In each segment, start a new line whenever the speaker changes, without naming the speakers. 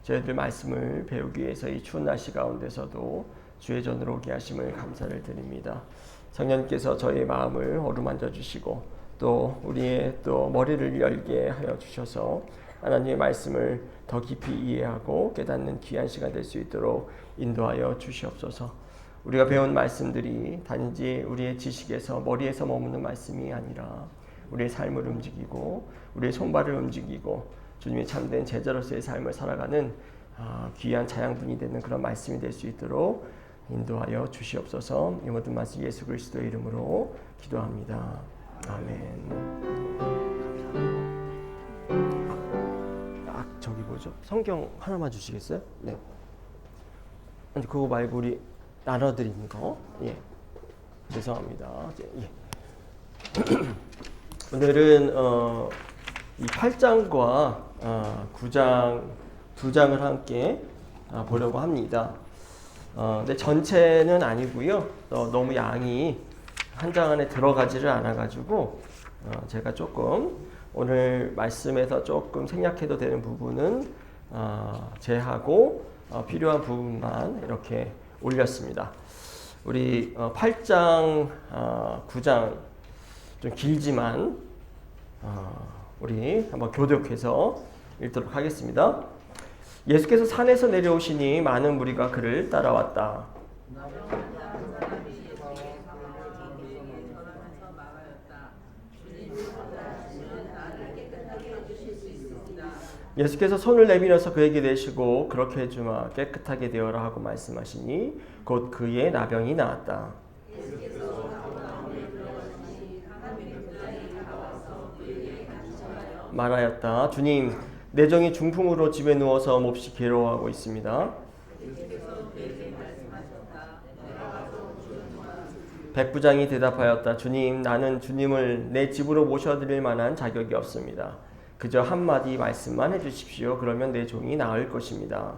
저희들 말씀을 배우기 위해서 이 추운 날씨 가운데서도 주의 전으로 오게 하심을 감사를 드립니다. 성령님께서 저희의 마음을 어루만져 주시고 또 우리의 또 머리를 열게 하여 주셔서 하나님의 말씀을 더 깊이 이해하고 깨닫는 귀한 시간 될 수 있도록 인도하여 주시옵소서. 우리가 배운 말씀들이 단지 우리의 지식에서 머리에서 머무는 말씀이 아니라 우리의 삶을 움직이고 우리의 손발을 움직이고 주님의 참된 제자로서의 삶을 살아가는 귀한 자양분이 되는 그런 말씀이 될 수 있도록 인도하여 주시옵소서. 이 모든 말씀 예수 그리스도의 이름으로 기도합니다. 아멘. 저기 뭐죠? 성경 하나만 주시겠어요? 네. 아니 그거 말고 우리 나눠드리는 거. 예. 죄송합니다. 예. 오늘은 이 8장과 9장 두 장을 함께 보려고 합니다. 근데 전체는 아니고요. 너무 양이 한 장 안에 들어가지를 않아가지고 제가 조금 오늘 말씀에서 조금 생략해도 되는 부분은 제하고 필요한 부분만 이렇게 올렸습니다. 우리 8장, 9장 좀 길지만 우리 한번 교독해서 읽도록 하겠습니다. 예수께서 산에서 내려오시니 많은 무리가 그를 따라왔다. 예수께서 손을 내밀어서 그에게 대시고 그렇게 해주마 깨끗하게 되어라 하고 말씀하시니 곧 그의 나병이 나았다. 말하였다. 주님, 내 종이 중풍으로 집에 누워서 몹시 괴로워하고 있습니다. 백부장이 대답하였다. 주님, 나는 주님을 내 집으로 모셔드릴 만한 자격이 없습니다. 그저 한마디 말씀만 해주십시오. 그러면 내 종이 나을 것입니다.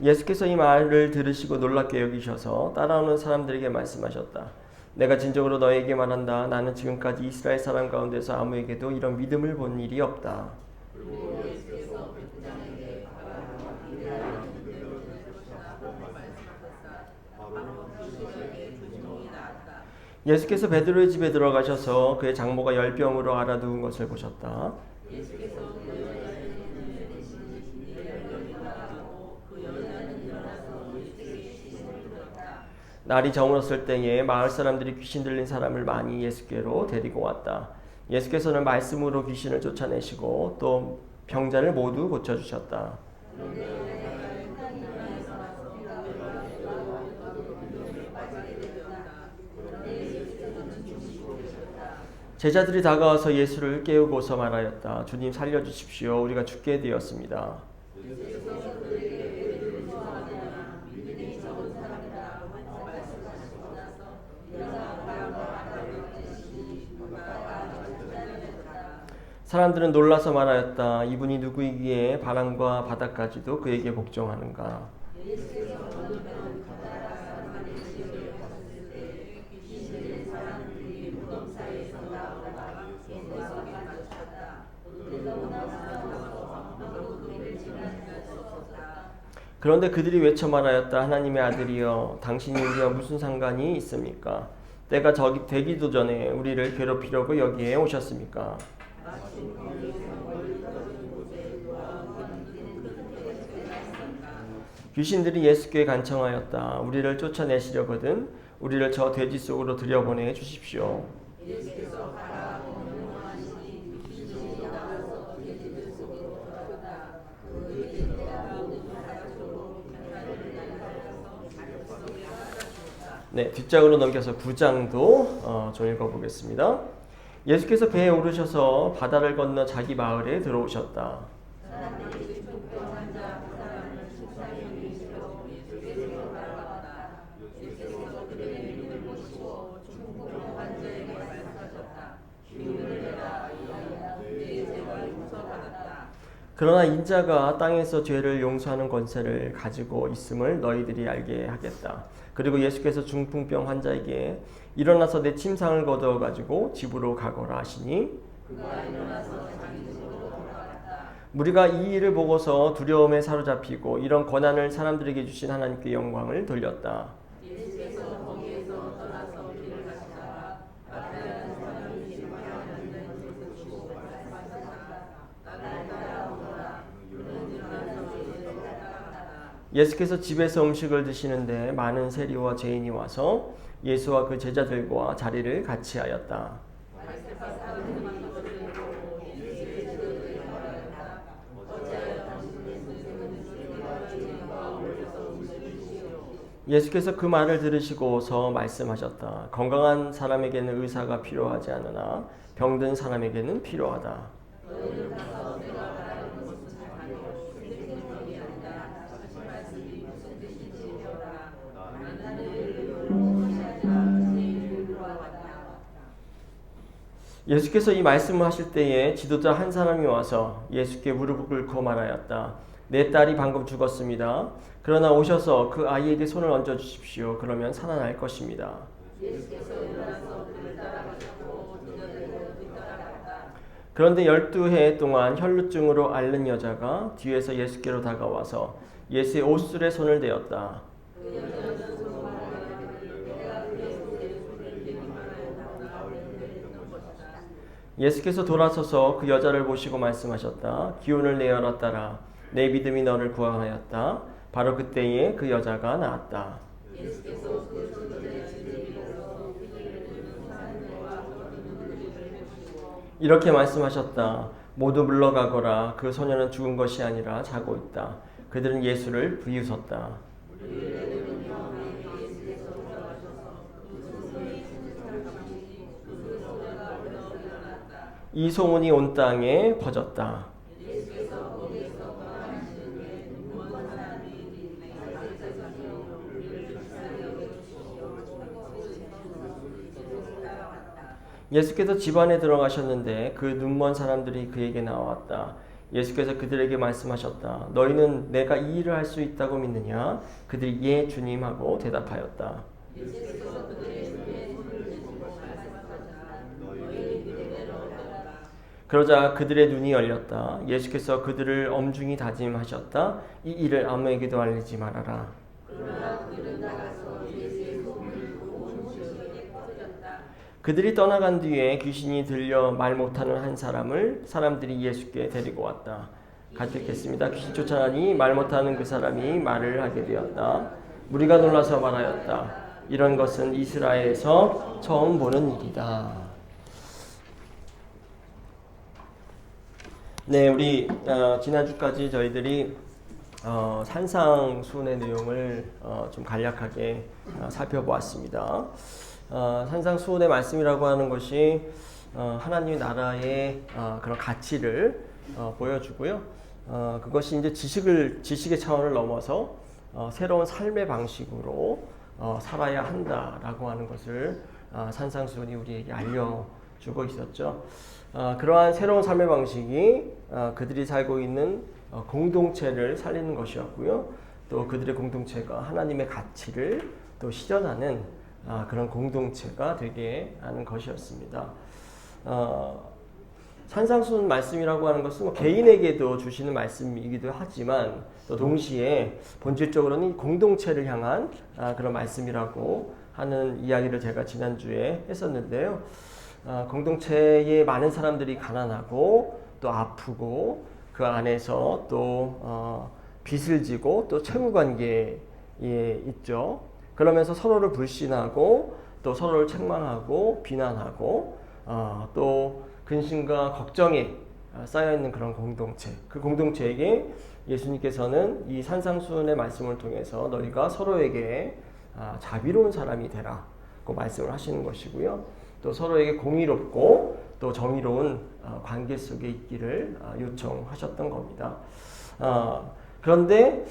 예수께서 이 말을 들으시고 놀랍게 여기셔서 따라오는 사람들에게 말씀하셨다. 내가 진정으로 너에게 말한다. 나는 지금까지 이스라엘 사람 가운데서 아무에게도 이런 믿음을 본 일이 없다. 예수께서 베드로의 집에 들어가셔서 그의 장모가 열병으로 앓아 누운 것을 보셨다. 날이 저물었을 때에 마을 사람들이 귀신 들린 사람을 많이 예수께로 데리고 왔다. 예수께서는 말씀으로 귀신을 쫓아내시고 또 병자를 모두 고쳐주셨다. 제자들이 다가와서 예수를 깨우고서 말하였다. 주님 살려주십시오. 우리가 죽게 되었습니다. 사람들은 놀라서 말하였다. 이분이 누구이기에 바람과 바다까지도 그에게 복종하는가. 그런데 그들이 외쳐 말하였다. 하나님의 아들이여 당신이 우리와 무슨 상관이 있습니까? 때가 되기도 전에 우리를 괴롭히려고 여기에 오셨습니까? 귀신들이 예수께 간청하였다. 우리를 쫓아내시려거든 우리를 저 돼지 속으로 들여보내 주십시오. 네, 뒷장으로 넘겨서 9장도 좀 읽어보겠습니다. 예수께서 배에 오르셔서 바다를 건너 자기 마을에 들어오셨다. 그러나 인자가 땅에서 죄를 용서하는 권세를 가지고 있음을 너희들이 알게 하겠다. 그리고 예수께서 중풍병 환자에게 일어나서 내 침상을 거두어 가지고 집으로 가거라 하시니 우리가 이 일을 보고서 두려움에 사로잡히고 이런 권한을 사람들에게 주신 하나님께 영광을 돌렸다. 예수께서 집에서 음식을 드시는데 많은 세리와 죄인이 와서 예수와 그 제자들과 자리를 같이 하였다. 예수께서 그 말을 들으시고서 말씀하셨다. 건강한 사람에게는 의사가 필요하지 않으나 병든 사람에게는 필요하다. 예수께서 이 말씀을 하실 때에 지도자 한 사람이 와서 예수께 무릎을 꿇고 말하였다. 내 딸이 방금 죽었습니다. 그러나 오셔서 그 아이에게 손을 얹어 주십시오. 그러면 살아날 것입니다. 그런데 12해 동안 혈루증으로 앓는 여자가 뒤에서 예수께로 다가와서 예수의 옷술에 손을 대었다. 예수께서 돌아서서 그 여자를 보시고 말씀하셨다. 기운을 내어라 딸아. 내 믿음이 너를 구원하였다. 바로 그때에 그 여자가 나았다. 이렇게 말씀하셨다. 모두 물러가거라. 그 소녀는 죽은 것이 아니라 자고 있다. 그들은 예수를 비웃었다. 이 소문이 온 땅에 퍼졌다. 예수께서 집 안에 들어가셨는데 그 눈먼 사람들이 그에게 나왔다. 예수께서 그들에게 말씀하셨다. 너희는 내가 이 일을 할 수 있다고 믿느냐? 그들이 예 주님 하고 대답하였다. 그러자 그들의 눈이 열렸다. 예수께서 그들을 엄중히 다짐하셨다. 이 일을 아무에게도 알리지 말아라. 그들이 떠나간 뒤에 귀신이 들려 말 못하는 한 사람을 사람들이 예수께 데리고 왔다. 같이 읽겠습니다. 귀신 쫓아나니 말 못하는 그 사람이 말을 하게 되었다. 무리가 놀라서 말하였다. 이런 것은 이스라엘에서 처음 보는 일이다. 네, 우리 지난주까지 저희들이 산상수훈의 내용을 좀 간략하게 살펴보았습니다. 산상수훈의 말씀이라고 하는 것이 하나님의 나라의 그런 가치를 보여주고요. 그것이 이제 지식의 차원을 넘어서 새로운 삶의 방식으로 살아야 한다라고 하는 것을 산상수훈이 우리에게 알려주고 있었죠. 그러한 새로운 삶의 방식이 그들이 살고 있는 공동체를 살리는 것이었고요. 또 그들의 공동체가 하나님의 가치를 또 실현하는 그런 공동체가 되게 하는 것이었습니다. 산상수훈 말씀이라고 하는 것은 개인에게도 주시는 말씀이기도 하지만 또 동시에 본질적으로는 공동체를 향한 그런 말씀이라고 하는 이야기를 제가 지난주에 했었는데요. 공동체에 많은 사람들이 가난하고 또 아프고 그 안에서 또 빚을 지고 또 채무관계에 있죠. 그러면서 서로를 불신하고 또 서로를 책망하고 비난하고 또 근심과 걱정에 쌓여있는 그런 공동체, 그 공동체에게 예수님께서는 이 산상수훈의 말씀을 통해서 너희가 서로에게 자비로운 사람이 되라고 말씀을 하시는 것이고요. 또 서로에게 공의롭고 또 정의로운 관계 속에 있기를 요청하셨던 겁니다. 그런데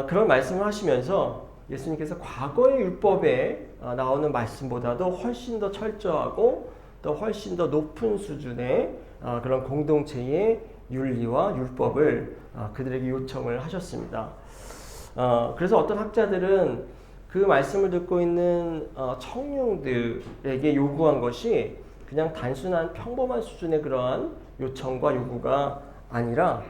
그런 말씀을 하시면서 예수님께서 과거의 율법에 나오는 말씀보다도 훨씬 더 철저하고 또 훨씬 더 높은 수준의 그런 공동체의 윤리와 율법을 그들에게 요청을 하셨습니다. 그래서 어떤 학자들은 그 말씀을 듣고 있는 청중들에게 요구한 것이 그냥 단순한 평범한 수준의 그러한 요청과 요구가 아니라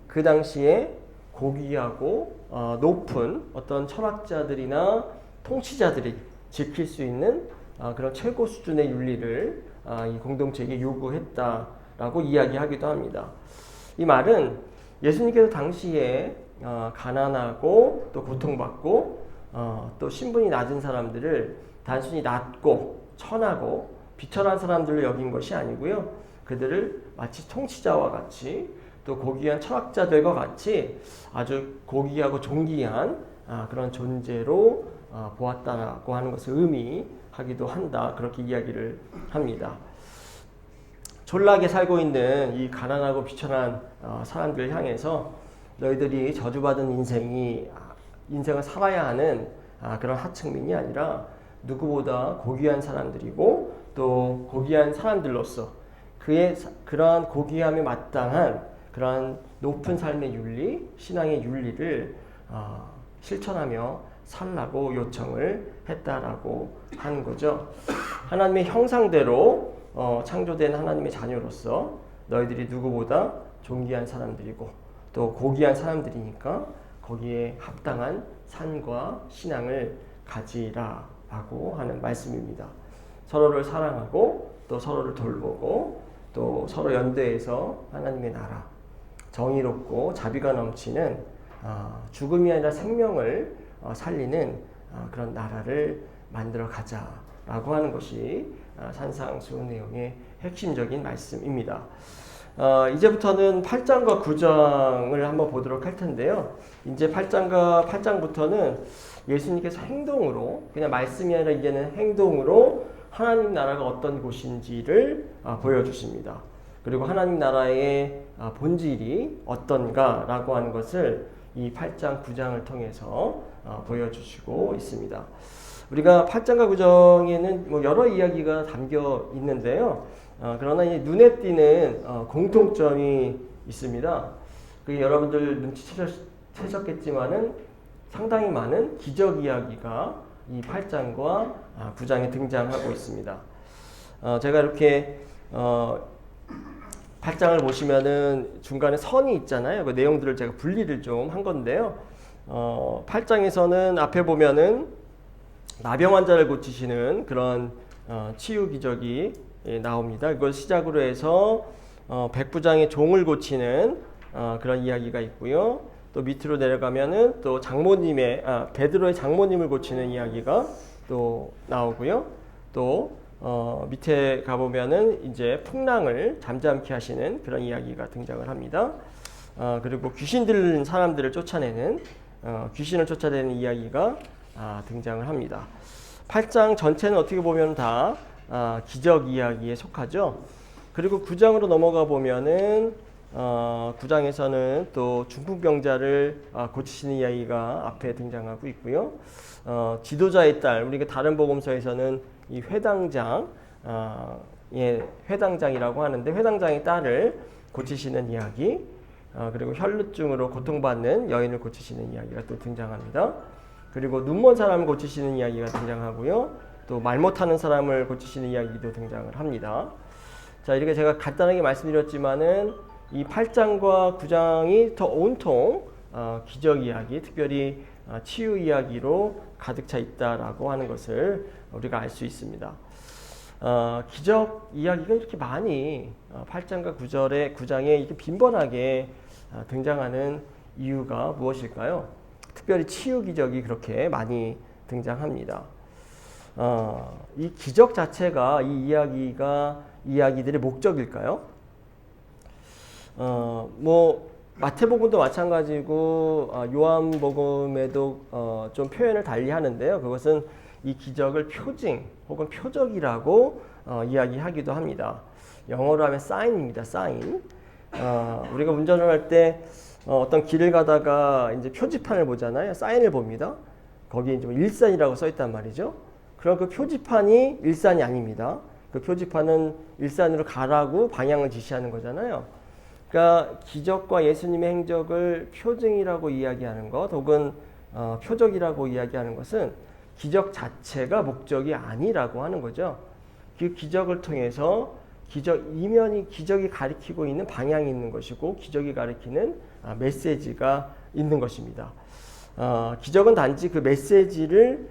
그 당시에 고귀하고 높은 어떤 철학자들이나 통치자들이 지킬 수 있는 그런 최고 수준의 윤리를 이 공동체에게 요구했다라고 이야기하기도 합니다. 이 말은 예수님께서 당시에 가난하고 또 고통받고 또 신분이 낮은 사람들을 단순히 낮고 천하고 비천한 사람들로 여긴 것이 아니고요. 그들을 마치 통치자와 같이 또 고귀한 철학자들과 같이 아주 고귀하고 존귀한 그런 존재로 보았다라고 하는 것을 의미하기도 한다. 그렇게 이야기를 합니다. 졸라게 살고 있는 이 가난하고 비천한 사람들을 향해서 너희들이 저주받은 인생을 살아야 하는 그런 하층민이 아니라 누구보다 고귀한 사람들이고 또 고귀한 사람들로서 그러한 고귀함에 마땅한 그러한 높은 삶의 윤리, 신앙의 윤리를 실천하며 살라고 요청을 했다라고 하는 거죠. 하나님의 형상대로 창조된 하나님의 자녀로서 너희들이 누구보다 존귀한 사람들이고 또 고귀한 사람들이니까 거기에 합당한 삶과 신앙을 가지라라고 하는 말씀입니다. 서로를 사랑하고 또 서로를 돌보고 또 서로 연대해서 하나님의 나라, 정의롭고 자비가 넘치는 죽음이 아니라 생명을 살리는 그런 나라를 만들어 가자라고 하는 것이 산상수훈 내용의 핵심적인 말씀입니다. 이제부터는 8장과 9장을 한번 보도록 할 텐데요. 이제 8장부터는 예수님께서 행동으로, 그냥 말씀이 아니라 이제는 행동으로 하나님 나라가 어떤 곳인지를 보여주십니다. 그리고 하나님 나라의 본질이 어떤가라고 하는 것을 이 8장, 9장을 통해서 보여주시고 있습니다. 우리가 8장과 9장에는 여러 이야기가 담겨 있는데요. 그러나 눈에 띄는 공통점이 있습니다. 여러분들 눈치채셨겠지만은 상당히 많은 기적 이야기가 이 8장과 9장에 등장하고 있습니다. 제가 이렇게 8장을 보시면은 중간에 선이 있잖아요. 그 내용들을 제가 분리를 좀 한 건데요. 8장에서는 앞에 보면은 나병 환자를 고치시는 그런 치유 기적이 나옵니다. 이걸 시작으로 해서 백부장의 종을 고치는 그런 이야기가 있고요. 또 밑으로 내려가면은 또 베드로의 장모님을 고치는 이야기가 또 나오고요. 또 밑에 가보면은 이제 풍랑을 잠잠케 하시는 그런 이야기가 등장을 합니다. 그리고 귀신 들린 사람들을 쫓아내는 귀신을 쫓아내는 이야기가 등장을 합니다. 8장 전체는 어떻게 보면 다 기적 이야기에 속하죠. 그리고 9장으로 넘어가 보면은 9장에서는 또 중풍병자를 고치시는 이야기가 앞에 등장하고 있고요. 지도자의 딸, 우리가 다른 복음서에서는 이 회당장이라고 하는데 회당장의 딸을 고치시는 이야기, 그리고 혈루증으로 고통받는 여인을 고치시는 이야기가 또 등장합니다. 그리고 눈먼 사람을 고치시는 이야기가 등장하고요. 또 말 못하는 사람을 고치시는 이야기도 등장을 합니다. 자, 이렇게 제가 간단하게 말씀드렸지만은 이 8장과 9장이 더 온통 기적 이야기, 특별히 치유 이야기로 가득 차 있다라고 하는 것을 우리가 알 수 있습니다. 기적 이야기가 이렇게 많이 8장과 9장에 이렇게 빈번하게 등장하는 이유가 무엇일까요? 특별히 치유 기적이 그렇게 많이 등장합니다. 이 기적 자체가 이 이야기들의 목적일까요? 마태복음도 마찬가지고 요한복음에도 좀 표현을 달리 하는데요. 그것은 이 기적을 표징 혹은 표적이라고 이야기하기도 합니다. 영어로 하면 사인입니다. 사인. 우리가 운전을 할 때 어떤 길을 가다가 이제 표지판을 보잖아요. 사인을 봅니다. 거기에 이제 일산이라고 써 있단 말이죠. 그럼 그 표지판이 일산이 아닙니다. 그 표지판은 일산으로 가라고 방향을 지시하는 거잖아요. 그러니까 기적과 예수님의 행적을 표징이라고 이야기하는 것 혹은 표적이라고 이야기하는 것은 기적 자체가 목적이 아니라고 하는 거죠. 그 기적을 통해서 기적이 가리키고 있는 방향이 있는 것이고 기적이 가리키는 메시지가 있는 것입니다. 기적은 단지 그 메시지를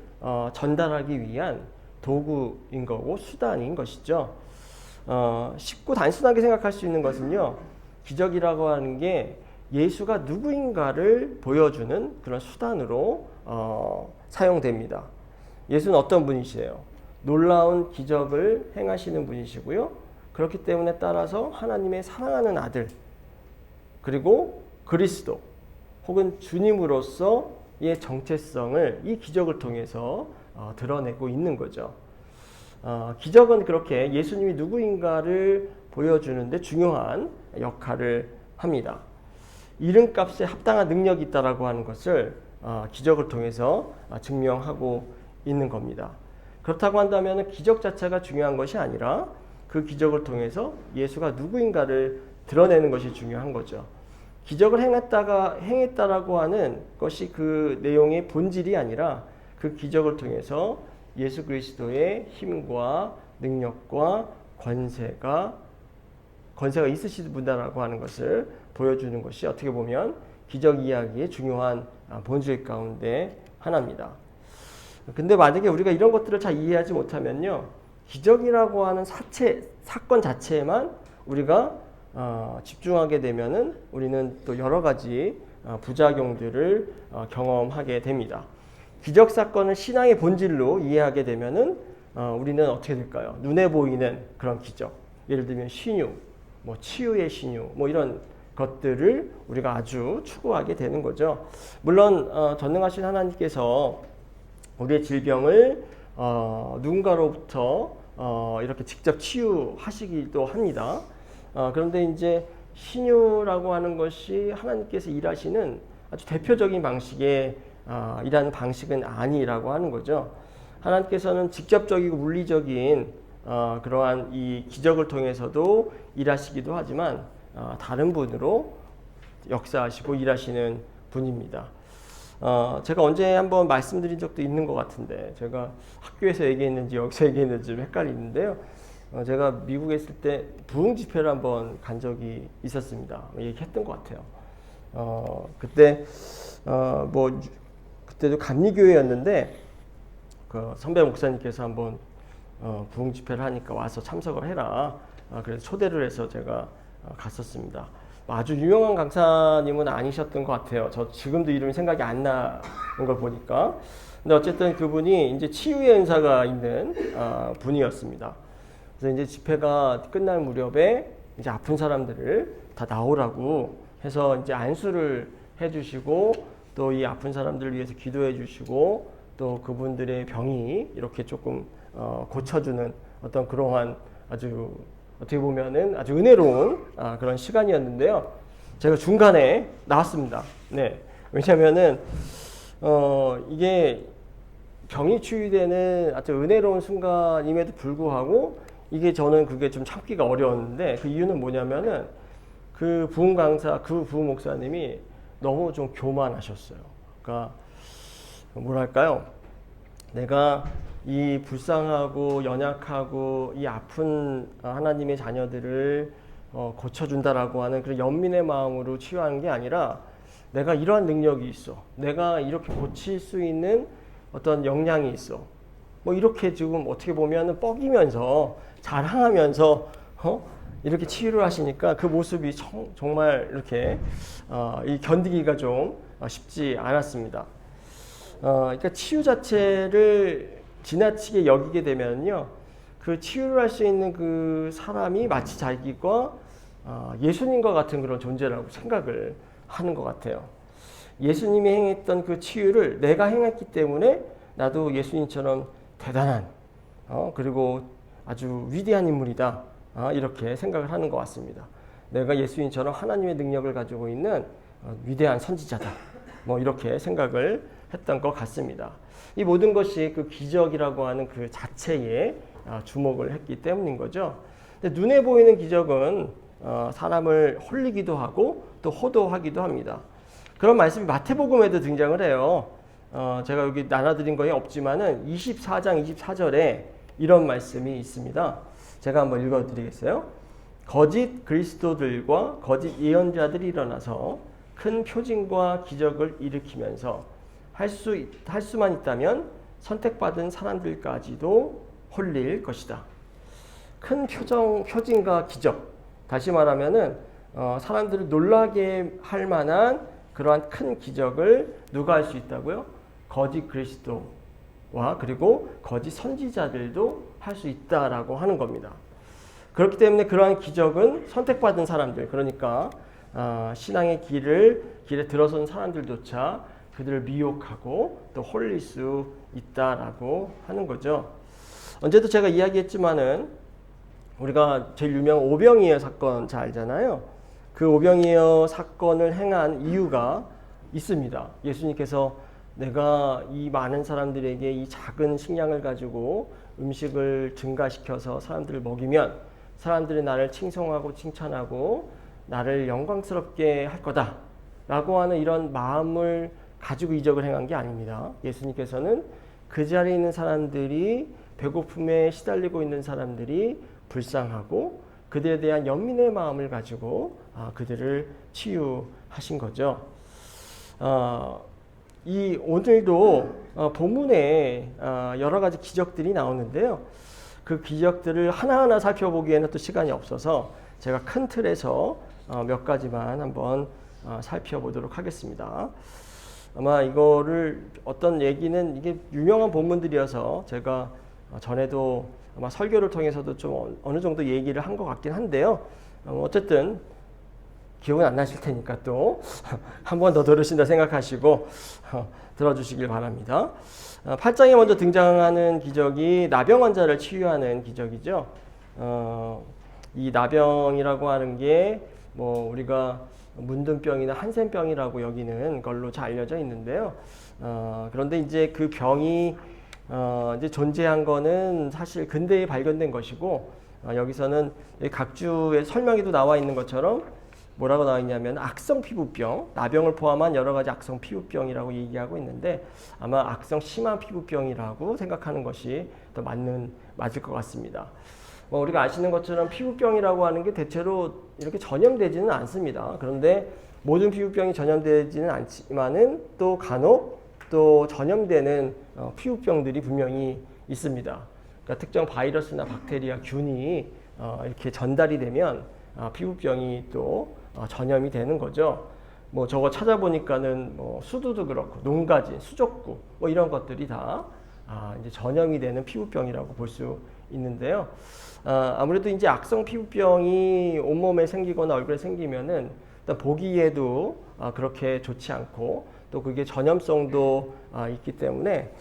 전달하기 위한 도구인 거고 수단인 것이죠. 쉽고 단순하게 생각할 수 있는 것은요. 기적이라고 하는 게 예수가 누구인가를 보여주는 그런 수단으로 사용됩니다. 예수는 어떤 분이시에요? 놀라운 기적을 행하시는 분이시고요. 그렇기 때문에 따라서 하나님의 사랑하는 아들 그리고 그리스도 혹은 주님으로서의 정체성을 이 기적을 통해서 드러내고 있는 거죠. 기적은 그렇게 예수님이 누구인가를 보여주는데 중요한 역할을 합니다. 이름값에 합당한 능력이 있다라고 하는 것을 기적을 통해서 증명하고 있는 겁니다. 그렇다고 한다면 기적 자체가 중요한 것이 아니라 그 기적을 통해서 예수가 누구인가를 드러내는 것이 중요한 거죠. 기적을 행했다라고 하는 것이 그 내용의 본질이 아니라 그 기적을 통해서 예수 그리스도의 힘과 능력과 권세가 있으신 분이라고 하는 것을 보여주는 것이 어떻게 보면 기적 이야기의 중요한 본질 가운데 하나입니다. 근데 만약에 우리가 이런 것들을 잘 이해하지 못하면요, 기적이라고 하는 사건 자체에만 우리가 집중하게 되면은 우리는 또 여러 가지 부작용들을 경험하게 됩니다. 기적 사건을 신앙의 본질로 이해하게 되면은 우리는 어떻게 될까요? 눈에 보이는 그런 기적, 예를 들면 신유, 치유의 신유, 이런 것들을 우리가 아주 추구하게 되는 거죠. 물론 전능하신 하나님께서 우리의 질병을 누군가로부터 이렇게 직접 치유하시기도 합니다. 그런데 이제 신유라고 하는 것이 하나님께서 일하시는 아주 대표적인 방식의 일하는 방식은 아니라고 하는 거죠. 하나님께서는 직접적이고 물리적인 그러한 이 기적을 통해서도 일하시기도 하지만 다른 분으로 역사하시고 일하시는 분입니다. 제가 언제 한번 말씀드린 적도 있는 것 같은데 제가 학교에서 얘기했는지 여기서 얘기했는지 좀 헷갈리는데요. 제가 미국에 있을 때 부흥 집회를 한번 간 적이 있었습니다. 얘기했던 것 같아요. 그때 그때도 감리교회였는데 그 선배 목사님께서 한번 부흥 집회를 하니까 와서 참석을 해라. 그래서 초대를 해서 제가 갔었습니다. 아주 유명한 강사님은 아니셨던 것 같아요. 저 지금도 이름이 생각이 안 나는 걸 보니까. 근데 어쨌든 그분이 이제 치유의 은사가 있는 분이었습니다. 그래서 이제 집회가 끝날 무렵에 이제 아픈 사람들을 다 나오라고 해서 이제 안수를 해주시고 또 이 아픈 사람들을 위해서 기도해 주시고 또 그분들의 병이 이렇게 조금 고쳐주는 어떤 그러한 아주 어떻게 보면은 아주 은혜로운 그런 시간이었는데요. 제가 중간에 나왔습니다. 네. 왜냐면은 이게 병이 치유되는 아주 은혜로운 순간임에도 불구하고 이게 저는 그게 좀 참기가 어려웠는데 그 이유는 뭐냐면은 그 부흥 강사, 그 부흥 목사님이 너무 좀 교만하셨어요. 그러니까 뭐랄까요? 내가 이 불쌍하고 연약하고 이 아픈 하나님의 자녀들을 고쳐준다라고 하는 그런 연민의 마음으로 치유하는 게 아니라 내가 이러한 능력이 있어. 내가 이렇게 고칠 수 있는 어떤 역량이 있어. 이렇게 지금 어떻게 보면 뻐기면서 자랑하면서 이렇게 치유를 하시니까 그 모습이 정말 이렇게 견디기가 좀 쉽지 않았습니다. 그러니까 치유 자체를 지나치게 여기게 되면요, 그 치유를 할 수 있는 그 사람이 마치 자기가 예수님과 같은 그런 존재라고 생각을 하는 것 같아요. 예수님이 행했던 그 치유를 내가 행했기 때문에 나도 예수님처럼 대단한 그리고 아주 위대한 인물이다, 이렇게 생각을 하는 것 같습니다. 내가 예수님처럼 하나님의 능력을 가지고 있는 위대한 선지자다, 이렇게 생각을 했던 것 같습니다. 이 모든 것이 그 기적이라고 하는 그 자체에 주목을 했기 때문인 거죠. 근데 눈에 보이는 기적은 사람을 홀리기도 하고 또 호도하기도 합니다. 그런 말씀이 마태복음에도 등장을 해요. 제가 여기 나눠드린 거에 없지만은 24장 24절에 이런 말씀이 있습니다. 제가 한번 읽어드리겠어요. 거짓 그리스도들과 거짓 예언자들이 일어나서 큰 표징과 기적을 일으키면서 할 수만 있다면 선택받은 사람들까지도 홀릴 것이다. 큰 표징과 기적, 다시 말하면은 사람들을 놀라게 할 만한 그러한 큰 기적을 누가 할 수 있다고요? 거짓 그리스도와 그리고 거짓 선지자들도 할 수 있다라고 하는 겁니다. 그렇기 때문에 그러한 기적은 선택받은 사람들, 그러니까 신앙의 길에 들어선 사람들조차 그들을 미혹하고 또 홀릴 수 있다라고 하는 거죠. 언제도 제가 이야기했지만은 우리가 제일 유명한 오병이어 사건 잘 알잖아요. 그 오병이어 사건을 행한 이유가 있습니다. 예수님께서 내가 이 많은 사람들에게 이 작은 식량을 가지고 음식을 증가시켜서 사람들을 먹이면 사람들이 나를 칭송하고 칭찬하고 나를 영광스럽게 할 거다 라고 하는 이런 마음을 가지고 이적을 행한 게 아닙니다. 예수님께서는 그 자리에 있는 사람들이 배고픔에 시달리고 있는 사람들이 불쌍하고 그들에 대한 연민의 마음을 가지고 그들을 치유하신 거죠. 오늘도 본문에 여러 가지 기적들이 나오는데요. 그 기적들을 하나하나 살펴보기에는 또 시간이 없어서 제가 큰 틀에서 몇 가지만 한번 살펴보도록 하겠습니다. 아마 이거를 어떤 얘기는 이게 유명한 본문들이어서 제가 전에도 아마 설교를 통해서도 좀 어느 정도 얘기를 한 것 같긴 한데요. 어쨌든 기억은 안 나실 테니까 또 한 번 더 들으신다 생각하시고 들어주시길 바랍니다. 8장에 먼저 등장하는 기적이 나병 환자를 치유하는 기적이죠. 이 나병이라고 하는 게 뭐 우리가 문둥병이나 한센병이라고 여기는 걸로 잘 알려져 있는데요. 그런데 이제 그 병이 이제 존재한 거는 사실 근대에 발견된 것이고 여기서는 각주의 설명에도 나와 있는 것처럼 뭐라고 나와 있냐면 악성 피부병, 나병을 포함한 여러 가지 악성 피부병이라고 얘기하고 있는데 아마 악성 심한 피부병이라고 생각하는 것이 더 맞을 것 같습니다. 우리가 아시는 것처럼 피부병이라고 하는 게 대체로 이렇게 전염되지는 않습니다. 그런데 모든 피부병이 전염되지는 않지만은 또 간혹 또 전염되는 피부병들이 분명히 있습니다. 그러니까 특정 바이러스나 박테리아, 균이 이렇게 전달이 되면 피부병이 또 전염이 되는 거죠. 뭐 저거 찾아보니까는 뭐 수두도 그렇고 농가진, 수족구 뭐 이런 것들이 다 이제 전염이 되는 피부병이라고 볼 수 있는데요. 아무래도 이제 악성 피부병이 온몸에 생기거나 얼굴에 생기면은 일단 보기에도 그렇게 좋지 않고 또 그게 전염성도 있기 때문에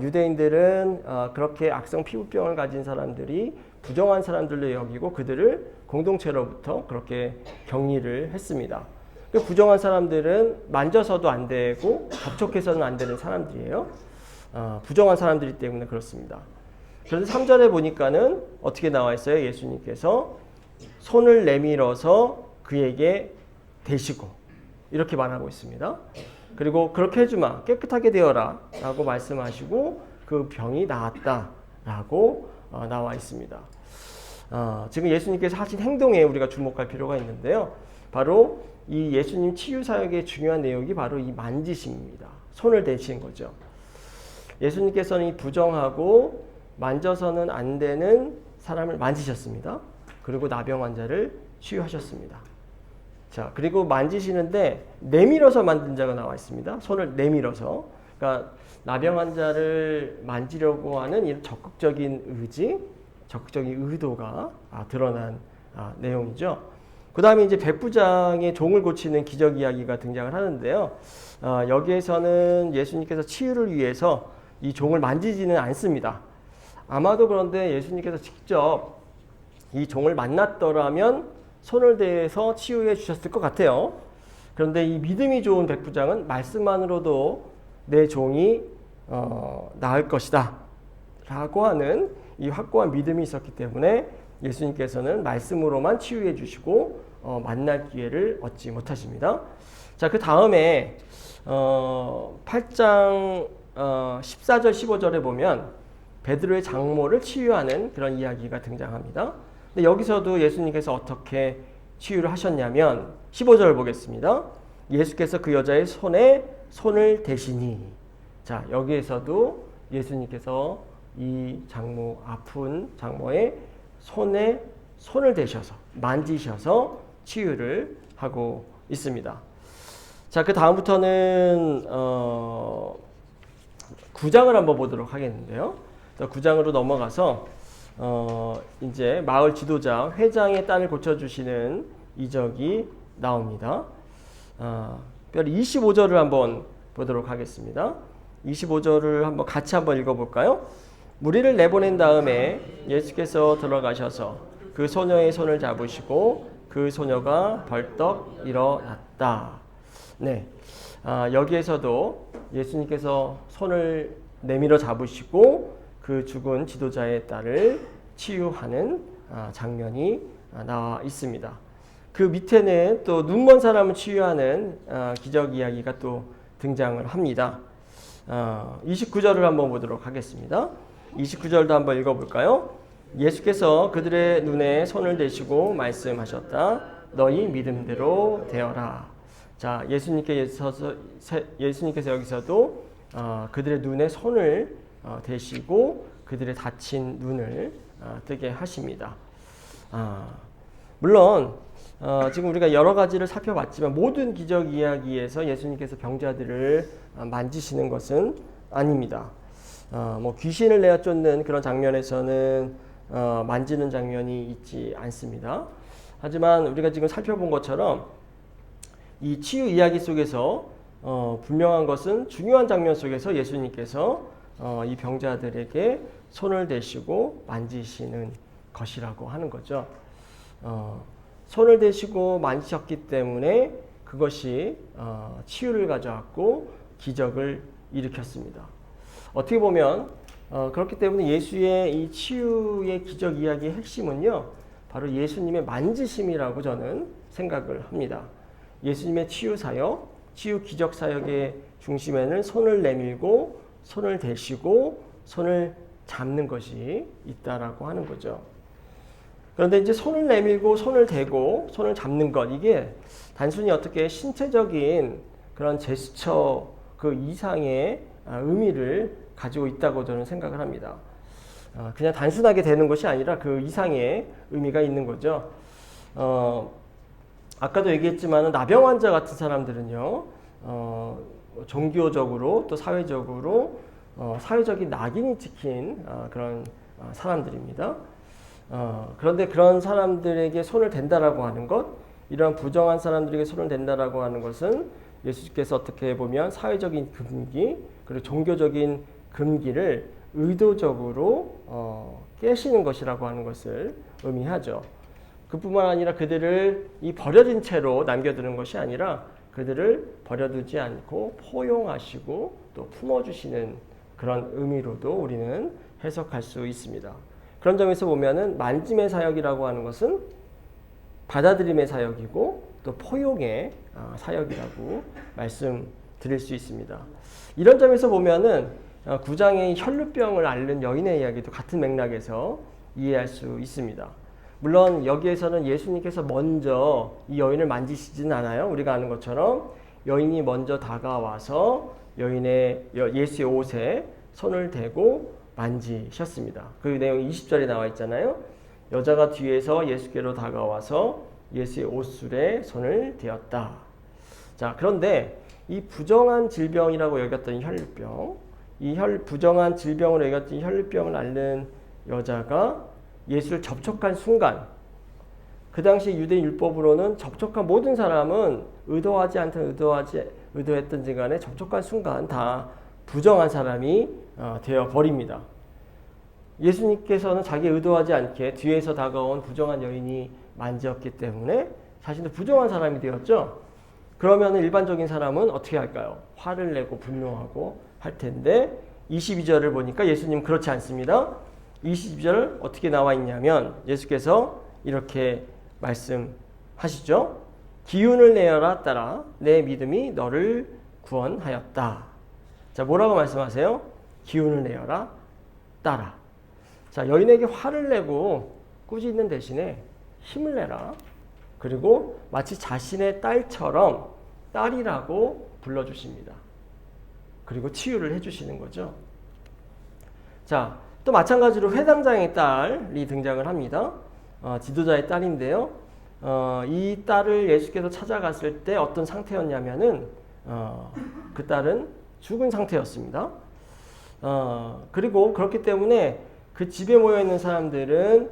유대인들은 그렇게 악성 피부병을 가진 사람들이 부정한 사람들로 여기고 그들을 공동체로부터 그렇게 격리를 했습니다. 부정한 사람들은 만져서도 안 되고 접촉해서는 안 되는 사람들이에요. 부정한 사람들이기 때문에 그렇습니다. 그래서 3절에 보니까는 어떻게 나와 있어요? 예수님께서 손을 내밀어서 그에게 대시고 이렇게 말하고 있습니다. 그리고 그렇게 해주마, 깨끗하게 되어라 라고 말씀하시고 그 병이 나았다 라고 나와 있습니다. 지금 예수님께서 하신 행동에 우리가 주목할 필요가 있는데요. 바로 이 예수님 치유 사역의 중요한 내용이 바로 이 만지심입니다. 손을 대신 거죠. 예수님께서는 이 부정하고 만져서는 안 되는 사람을 만지셨습니다. 그리고 나병 환자를 치유하셨습니다. 자, 그리고 만지시는데 내밀어서 만든 자가 나와 있습니다. 손을 내밀어서. 그러니까 나병 환자를 만지려고 하는 이런 적극적인 의지, 적극적인 의도가 드러난 내용이죠. 그 다음에 이제 백부장의 종을 고치는 기적 이야기가 등장을 하는데요. 여기에서는 예수님께서 치유를 위해서 이 종을 만지지는 않습니다. 아마도 그런데 예수님께서 직접 이 종을 만났더라면 손을 대서 치유해 주셨을 것 같아요. 그런데 이 믿음이 좋은 백부장은 말씀만으로도 내 종이 나을 것이다 라고 하는 이 확고한 믿음이 있었기 때문에 예수님께서는 말씀으로만 치유해 주시고 만날 기회를 얻지 못하십니다. 자, 그 다음에 8장 14절 15절에 보면 베드로의 장모를 치유하는 그런 이야기가 등장합니다. 근데 여기서도 예수님께서 어떻게 치유를 하셨냐면 15절을 보겠습니다. 예수께서 그 여자의 손에 손을 대시니, 자, 여기에서도 예수님께서 이 장모, 아픈 장모의 손에 손을 대셔서 만지셔서 치유를 하고 있습니다. 자, 그 다음부터는 9장을 한번 보도록 하겠는데요. 9장으로 넘어가서 이제 마을 지도자 회장의 딸을 고쳐주시는 이적이 나옵니다. 특별히 25절을 한번 보도록 하겠습니다. 25절을 한번 같이 한번 읽어볼까요? 무리를 내보낸 다음에 예수께서 들어가셔서 그 소녀의 손을 잡으시고 그 소녀가 벌떡 일어났다. 네, 여기에서도 예수님께서 손을 내밀어 잡으시고 그 죽은 지도자의 딸을 치유하는 장면이 나와 있습니다. 그 밑에는 또 눈먼 사람을 치유하는 기적 이야기가 또 등장을 합니다. 29절을 한번 보도록 하겠습니다. 29절도 한번 읽어볼까요? 예수께서 그들의 눈에 손을 대시고 말씀하셨다. 너희 믿음대로 되어라. 자, 예수님께서 여기서도 그들의 눈에 손을 대시고 그들의 다친 눈을 뜨게 하십니다. 물론 지금 우리가 여러 가지를 살펴봤지만 모든 기적 이야기에서 예수님께서 병자들을 만지시는 것은 아닙니다. 뭐 귀신을 내어 쫓는 그런 장면에서는 만지는 장면이 있지 않습니다. 하지만 우리가 지금 살펴본 것처럼 이 치유 이야기 속에서 분명한 것은 중요한 장면 속에서 예수님께서 이 병자들에게 손을 대시고 만지시는 것이라고 하는 거죠. 손을 대시고 만지셨기 때문에 그것이 치유를 가져왔고 기적을 일으켰습니다. 어떻게 보면 그렇기 때문에 예수의 이 치유의 기적 이야기의 핵심은요, 바로 예수님의 만지심이라고 저는 생각을 합니다. 예수님의 치유 사역, 치유 기적 사역의 중심에는 손을 내밀고 손을 대시고 손을 잡는 것이 있다라고 하는 거죠. 그런데 이제 손을 내밀고 손을 대고 손을 잡는 것, 이게 단순히 어떻게 신체적인 그런 제스처 그 이상의 의미를 가지고 있다고 저는 생각을 합니다. 그냥 단순하게 되는 것이 아니라 그 이상의 의미가 있는 거죠. 아까도 얘기했지만 나병 환자 같은 사람들은요, 종교적으로 또 사회적으로 사회적인 낙인이 찍힌 그런 사람들입니다. 그런데 그런 사람들에게 손을 댄다라고 하는 것, 이런 부정한 사람들에게 손을 댄다라고 하는 것은 예수께서 어떻게 보면 사회적인 금기 그리고 종교적인 금기를 의도적으로 깨시는 것이라고 하는 것을 의미하죠. 그뿐만 아니라 그들을 이 버려진 채로 남겨두는 것이 아니라 그들을 버려두지 않고 포용하시고 또 품어주시는 그런 의미로도 우리는 해석할 수 있습니다. 그런 점에서 보면은 만짐의 사역이라고 하는 것은 받아들임의 사역이고 또 포용의 사역이라고 말씀드릴 수 있습니다. 이런 점에서 보면은 9장의 혈루병을 앓는 여인의 이야기도 같은 맥락에서 이해할 수 있습니다. 물론 여기에서는 예수님께서 먼저 이 여인을 만지시진 않아요. 우리가 아는 것처럼 여인이 먼저 다가와서 예수의 옷에 손을 대고 만지셨습니다. 그 내용이 20절에 나와 있잖아요. 여자가 뒤에서 예수께로 다가와서 예수의 옷술에 손을 대었다. 자, 그런데 이 부정한 질병이라고 여겼던 혈루병, 부정한 질병으로 여겼던 혈루병을 앓는 여자가 예수를 접촉한 순간, 그 당시 유대인 율법으로는 접촉한 모든 사람은 의도하지 않든 의도했든지 간에 접촉한 순간 다 부정한 사람이 되어 버립니다. 예수님께서는 자기 의도하지 않게 뒤에서 다가온 부정한 여인이 만졌기 때문에 자신도 부정한 사람이 되었죠. 그러면 일반적인 사람은 어떻게 할까요? 화를 내고 분노하고 할 텐데 22절을 보니까 예수님 그렇지 않습니다. 22절 어떻게 나와 있냐면 예수께서 이렇게 말씀하시죠. 기운을 내어라 따라 내 믿음이 너를 구원하였다. 자, 뭐라고 말씀하세요? 기운을 내어라 따라. 자, 여인에게 화를 내고 꾸짖는 대신에 힘을 내라. 그리고 마치 자신의 딸처럼 딸이라고 불러주십니다. 그리고 치유를 해주시는 거죠. 자, 또 마찬가지로 회당장의 딸이 등장을 합니다. 지도자의 딸인데요. 이 딸을 예수께서 찾아갔을 때 어떤 상태였냐면은 그 딸은 죽은 상태였습니다. 그리고 그렇기 때문에 그 집에 모여있는 사람들은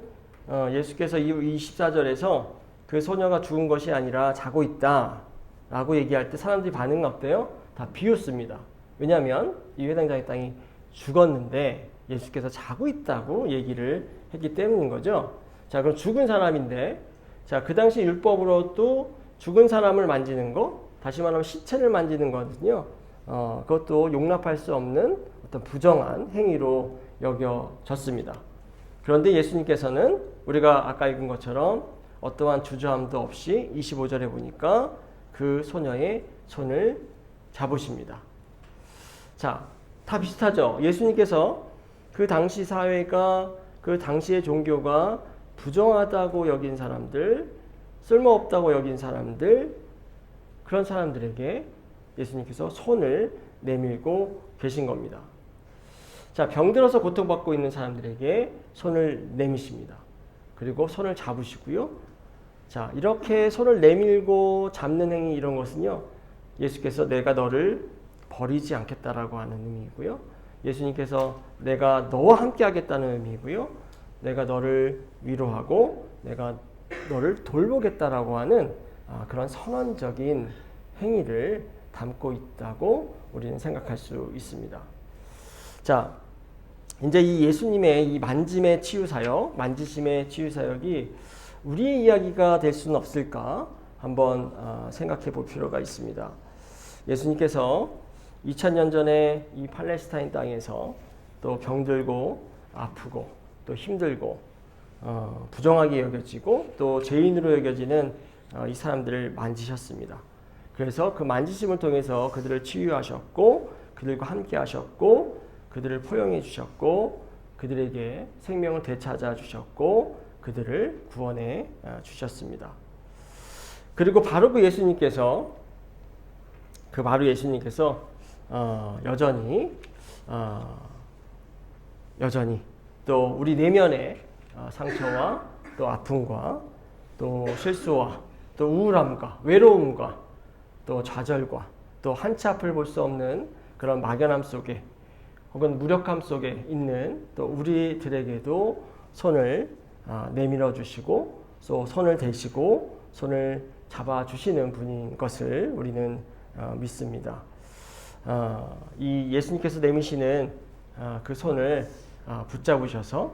예수께서 24절에서 그 소녀가 죽은 것이 아니라 자고 있다 라고 얘기할 때 사람들이 반응은 어때요? 다 비웃습니다. 왜냐하면 이 회당장의 땅이 죽었는데 예수께서 자고 있다고 얘기를 했기 때문인 거죠. 자, 그럼 죽은 사람인데, 자, 그 당시 율법으로도 죽은 사람을 만지는 거, 다시 말하면 시체를 만지는 거거든요. 그것도 용납할 수 없는 어떤 부정한 행위로 여겨졌습니다. 그런데 예수님께서는 우리가 아까 읽은 것처럼 어떠한 주저함도 없이 25절에 보니까 그 소녀의 손을 잡으십니다. 자, 다 비슷하죠. 예수님께서 그 당시 사회가, 그 당시의 종교가 부정하다고 여긴 사람들, 쓸모없다고 여긴 사람들, 그런 사람들에게 예수님께서 손을 내밀고 계신 겁니다. 자, 병들어서 고통받고 있는 사람들에게 손을 내미십니다. 그리고 손을 잡으시고요. 자, 이렇게 손을 내밀고 잡는 행위, 이런 것은요, 예수께서 내가 너를 버리지 않겠다라고 하는 의미이고요. 예수님께서 내가 너와 함께 하겠다는 의미이고요. 내가 너를 위로하고 내가 너를 돌보겠다라고 하는 그런 선언적인 행위를 담고 있다고 우리는 생각할 수 있습니다. 자, 이제 이 예수님의 이 만짐의 치유사역, 만지심의 치유사역이 우리의 이야기가 될 수는 없을까 한번 생각해 볼 필요가 있습니다. 예수님께서 2000년 전에 이 팔레스타인 땅에서 또 병들고 아프고 또 힘들고 부정하게 여겨지고 또 죄인으로 여겨지는 이 사람들을 만지셨습니다. 그래서 그 만지심을 통해서 그들을 치유하셨고 그들과 함께 하셨고 그들을 포용해 주셨고 그들에게 생명을 되찾아 주셨고 그들을 구원해 주셨습니다. 그리고 바로 그 예수님께서 여전히 또 우리 내면의 상처와 또 아픔과 또 실수와 또 우울함과 외로움과 또 좌절과 또 한치 앞을 볼 수 없는 그런 막연함 속에 혹은 무력함 속에 있는 또 우리들에게도 손을 내밀어 주시고 또 손을 대시고 손을 잡아 주시는 분인 것을 우리는 믿습니다. 이 예수님께서 내미시는 그 손을 붙잡으셔서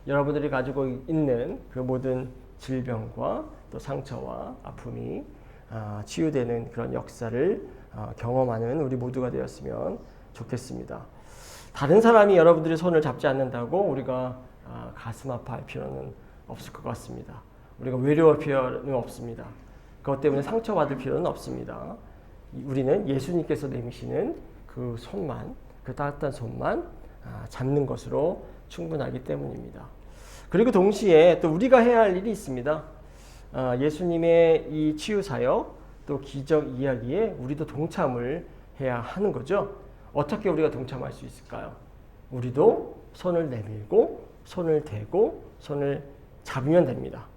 여러분들이 가지고 있는 그 모든 질병과 또 상처와 아픔이 치유되는 그런 역사를 경험하는 우리 모두가 되었으면 좋겠습니다. 다른 사람이 여러분들의 손을 잡지 않는다고 우리가 가슴 아파할 필요는 없을 것 같습니다. 우리가 외로울 필요는 없습니다. 그것 때문에 상처받을 필요는 없습니다. 우리는 예수님께서 내미시는 그 손만, 그 따뜻한 손만 잡는 것으로 충분하기 때문입니다. 그리고 동시에 또 우리가 해야 할 일이 있습니다. 예수님의 이 치유사역 또 기적 이야기에 우리도 동참을 해야 하는 거죠. 어떻게 우리가 동참할 수 있을까요? 우리도 손을 내밀고 손을 대고 손을 잡으면 됩니다.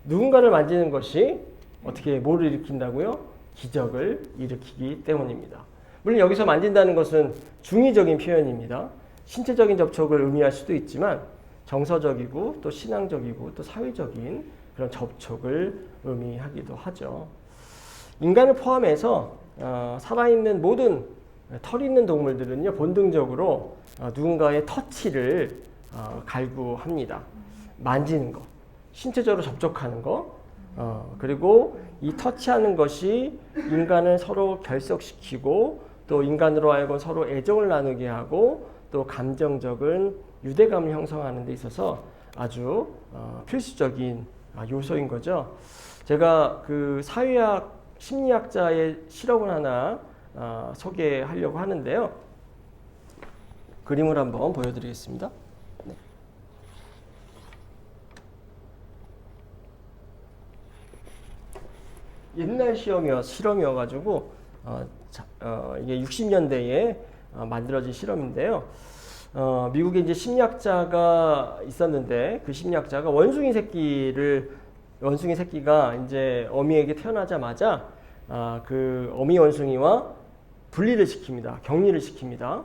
누군가를 만지는 것이 어떻게 뭐를 일으킨다고요? 기적을 일으키기 때문입니다. 물론 여기서 만진다는 것은 중의적인 표현입니다. 신체적인 접촉을 의미할 수도 있지만 정서적이고 또 신앙적이고 또 사회적인 그런 접촉을 의미하기도 하죠. 인간을 포함해서 살아있는 모든 털 있는 동물들은요, 본능적으로 누군가의 터치를 갈구합니다. 만지는 거, 신체적으로 접촉하는 거, 그리고 이 터치하는 것이 인간을 서로 결속시키고 또 인간으로 하여금 서로 애정을 나누게 하고 또 감정적인 유대감을 형성하는 데 있어서 아주 필수적인 요소인 거죠. 제가 그 사회학 심리학자의 실험을 하나 소개하려고 하는데요. 그림을 한번 보여드리겠습니다. 네. 옛날 실험이어가지고 이게 60년대에 만들어진 실험인데요. 미국에 이제 심리학자가 있었는데 그 심리학자가 원숭이 새끼가 이제 어미에게 태어나자마자 그 어미 원숭이와 분리를 시킵니다. 격리를 시킵니다.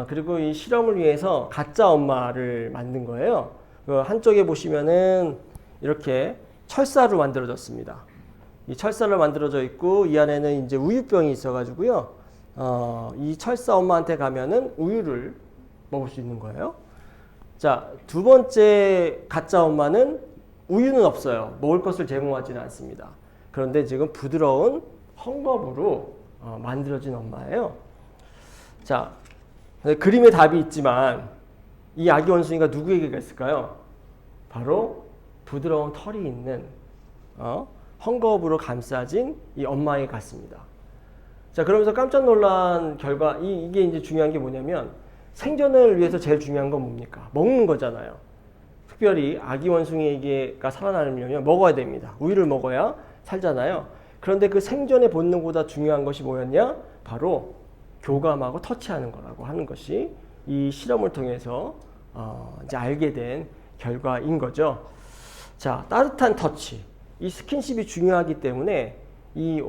그리고 이 실험을 위해서 가짜 엄마를 만든 거예요. 그 한쪽에 보시면은 이렇게 철사로 만들어졌습니다. 이 철사로 만들어져 있고 이 안에는 이제 우유병이 있어가지고요. 이 철사 엄마한테 가면은 우유를 먹을 수 있는 거예요. 자, 두 번째 가짜 엄마는 우유는 없어요. 먹을 것을 제공하지는 않습니다. 그런데 지금 부드러운 헝겊으로 만들어진 엄마예요. 자, 그림에 답이 있지만 이 아기 원숭이가 누구에게 갔을까요? 바로 부드러운 털이 있는 헝겊으로 감싸진 이 엄마에게 갔습니다. 자, 그러면서 깜짝 놀란 결과 이게 이제 중요한 게 뭐냐면 생존을 위해서 제일 중요한 건 뭡니까? 먹는 거잖아요. 특별히 아기 원숭이가 살아남으려면 먹어야 됩니다. 우유를 먹어야 살잖아요. 그런데 그 생존의 본능보다 중요한 것이 뭐였냐? 바로 교감하고 터치하는 거라고 하는 것이 이 실험을 통해서 이제 알게 된 결과인 거죠. 자, 따뜻한 터치, 이 스킨십이 중요하기 때문에 이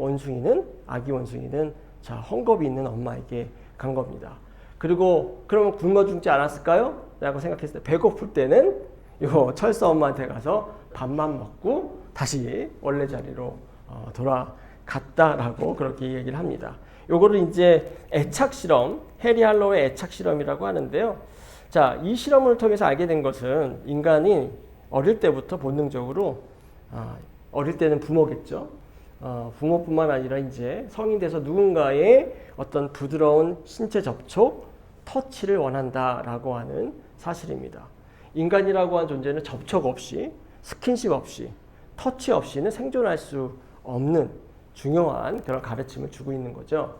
아기 원숭이는 자, 헝겊이 있는 엄마에게 간 겁니다. 그리고 그러면 굶어 죽지 않았을까요? 라고 생각했을 때 배고플 때는 요 철사 엄마한테 가서 밥만 먹고 다시 원래 자리로 돌아갔다라고 그렇게 얘기를 합니다. 요거를 이제 애착 실험, 해리 할로우의 애착 실험이라고 하는데요. 자, 이 실험을 통해서 알게 된 것은 인간이 어릴 때부터 본능적으로 어릴 때는 부모겠죠. 부모뿐만 아니라 이제 성인 돼서 누군가의 어떤 부드러운 신체 접촉, 터치를 원한다라고 하는 사실입니다. 인간이라고 하는 존재는 접촉 없이, 스킨십 없이, 터치 없이는 생존할 수 없는 중요한 그런 가르침을 주고 있는 거죠.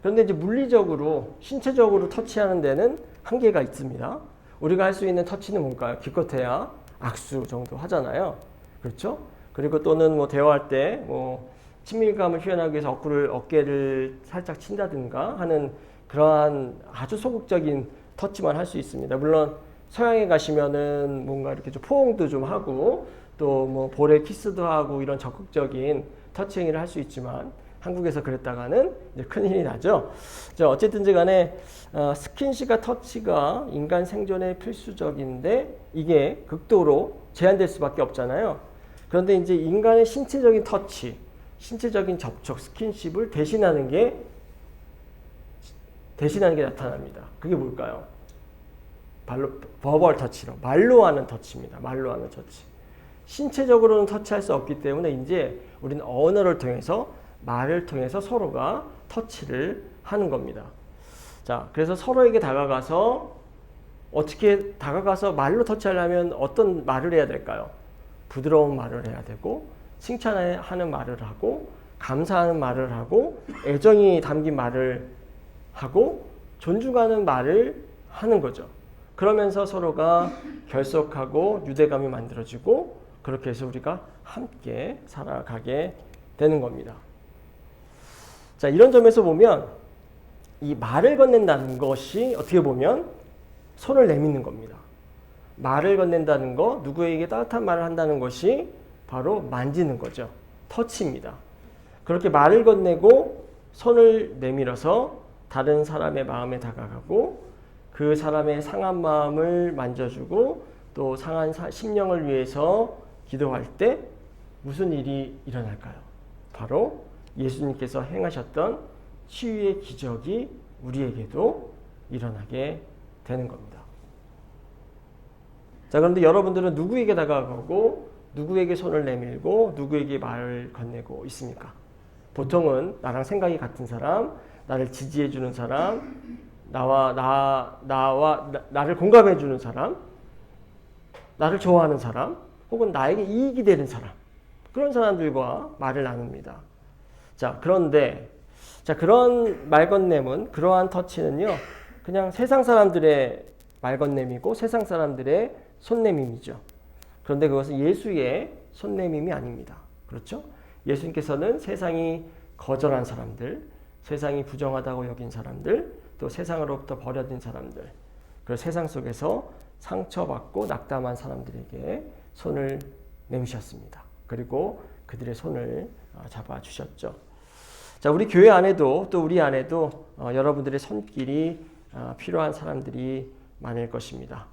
그런데 이제 물리적으로, 신체적으로 터치하는 데는 한계가 있습니다. 우리가 할 수 있는 터치는 뭘까요? 기껏해야 악수 정도 하잖아요. 그렇죠? 그리고 또는 뭐 대화할 때 뭐 친밀감을 표현하기 위해서 어깨를 살짝 친다든가 하는 그러한 아주 소극적인 터치만 할 수 있습니다. 물론 서양에 가시면은 뭔가 이렇게 좀 포옹도 좀 하고 또 뭐 볼에 키스도 하고 이런 적극적인 터치 행위를 할 수 있지만 한국에서 그랬다가는 이제 큰일이 나죠. 어쨌든지 간에 스킨십과 터치가 인간 생존에 필수적인데 이게 극도로 제한될 수밖에 없잖아요. 그런데 이제 인간의 신체적인 터치, 신체적인 접촉, 스킨십을 대신하는 게 나타납니다. 그게 뭘까요? 버벌 터치로, 말로 하는 터치입니다. 말로 하는 터치. 신체적으로는 터치할 수 없기 때문에 이제 우리는 언어를 통해서, 말을 통해서 서로가 터치를 하는 겁니다. 자, 그래서 서로에게 어떻게 다가가서 말로 터치하려면 어떤 말을 해야 될까요? 부드러운 말을 해야 되고, 칭찬하는 말을 하고, 감사하는 말을 하고, 애정이 담긴 말을 하고, 존중하는 말을 하는 거죠. 그러면서 서로가 결속하고 유대감이 만들어지고, 그렇게 해서 우리가 함께 살아가게 되는 겁니다. 자, 이런 점에서 보면 이 말을 건넨다는 것이 어떻게 보면 손을 내미는 겁니다. 말을 건넨다는 거, 누구에게 따뜻한 말을 한다는 것이 바로 만지는 거죠. 터치입니다. 그렇게 말을 건네고 손을 내밀어서 다른 사람의 마음에 다가가고 그 사람의 상한 마음을 만져주고 또 상한 심령을 위해서 기도할 때 무슨 일이 일어날까요? 바로 예수님께서 행하셨던 치유의 기적이 우리에게도 일어나게 되는 겁니다. 자, 그런데 여러분들은 누구에게 다가가고 누구에게 손을 내밀고 누구에게 말을 건네고 있습니까? 보통은 나랑 생각이 같은 사람, 나를 지지해주는 사람, 나를 공감해 주는 사람, 나를 좋아하는 사람, 혹은 나에게 이익이 되는 사람, 그런 사람들과 말을 나눕니다. 자, 그런데 그런 말 건네문, 그러한 터치는요, 그냥 세상 사람들의 말 건네미고 세상 사람들의 손내밈이죠. 그런데 그것은 예수의 손내밈이 아닙니다. 그렇죠? 예수님께서는 세상이 거절한 사람들, 세상이 부정하다고 여긴 사람들, 또 세상으로부터 버려진 사람들, 그 세상 속에서 상처받고 낙담한 사람들에게 손을 내미셨습니다. 그리고 그들의 손을 잡아주셨죠. 자, 우리 교회 안에도 또 우리 안에도 여러분들의 손길이 필요한 사람들이 많을 것입니다.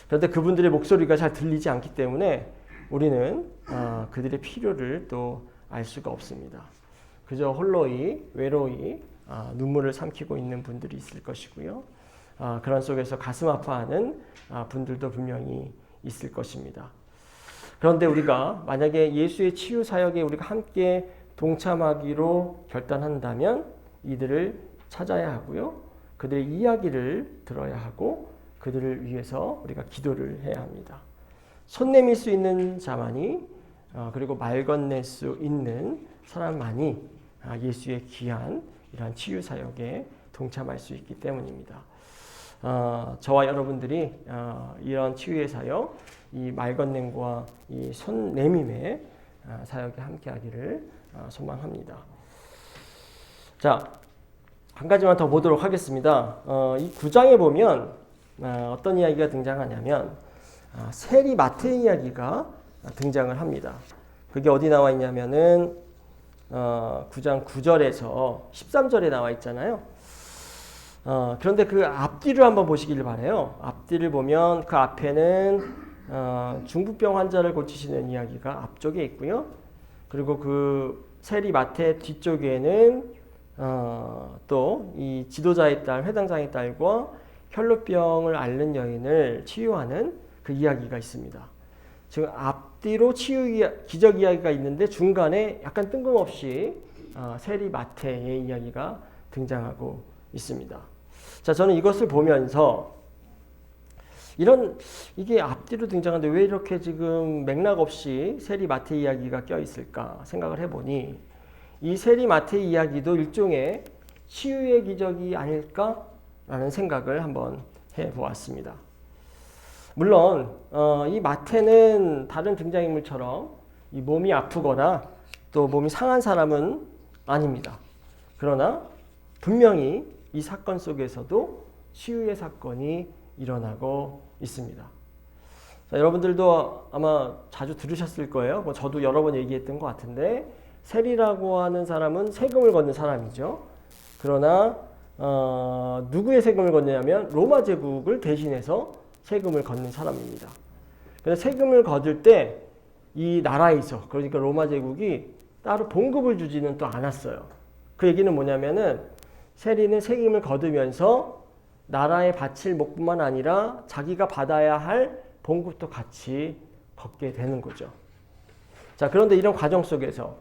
그런데 그분들의 목소리가 잘 들리지 않기 때문에 우리는 그들의 필요를 또 알 수가 없습니다. 그저 홀로이 외로이 눈물을 삼키고 있는 분들이 있을 것이고요. 그런 속에서 가슴 아파하는 분들도 분명히 있을 것입니다. 그런데 우리가 만약에 예수의 치유 사역에 우리가 함께 동참하기로 결단한다면 이들을 찾아야 하고요. 그들의 이야기를 들어야 하고 그들을 위해서 우리가 기도를 해야 합니다. 손 내밀 수 있는 자만이 그리고 말 건넬 수 있는 사람만이 예수의 귀한 이러한 치유 사역에 동참할 수 있기 때문입니다. 저와 여러분들이 이런 치유의 사역, 이 말 건냄과 이 손 내밈의 사역에 함께하기를 소망합니다. 자, 한 가지만 더 보도록 하겠습니다. 이 9장에 보면 어떤 이야기가 등장하냐면 세리 마태의 이야기가 등장을 합니다. 그게 어디 나와 있냐면은 9장 9절에서 13절에 나와 있잖아요. 그런데 그 앞뒤를 한번 보시길 바라요. 앞뒤를 보면 그 앞에는 중풍병 환자를 고치시는 이야기가 앞쪽에 있고요. 그리고 그 세리 마태 뒤쪽에는 또 이 지도자의 딸, 회당장의 딸과 혈루병을 앓는 여인을 치유하는 그 이야기가 있습니다. 지금 앞뒤로 기적 이야기가 있는데 중간에 약간 뜬금없이 세리 마태의 이야기가 등장하고 있습니다. 자, 저는 이것을 보면서 이게 앞뒤로 등장하는데 왜 이렇게 지금 맥락 없이 세리 마태 이야기가 껴 있을까 생각을 해보니 이 세리 마태 이야기도 일종의 치유의 기적이 아닐까라는 생각을 한번 해보았습니다. 물론 이 마태는 다른 등장인물처럼 이 몸이 아프거나 또 몸이 상한 사람은 아닙니다. 그러나 분명히 이 사건 속에서도 치유의 사건이 일어나고 있습니다. 자, 여러분들도 아마 자주 들으셨을 거예요. 저도 여러 번 얘기했던 것 같은데 세리라고 하는 사람은 세금을 걷는 사람이죠. 그러나 누구의 세금을 걷느냐면 로마 제국을 대신해서 세금을 걷는 사람입니다. 그래서 세금을 거둘 때 이 나라에서, 그러니까 로마 제국이 따로 봉급을 주지는 또 않았어요. 그 얘기는 뭐냐면은 세리는 세금을 거두면서 나라에 바칠 몫뿐만 아니라 자기가 받아야 할 봉급도 같이 걷게 되는 거죠. 자, 그런데 이런 과정 속에서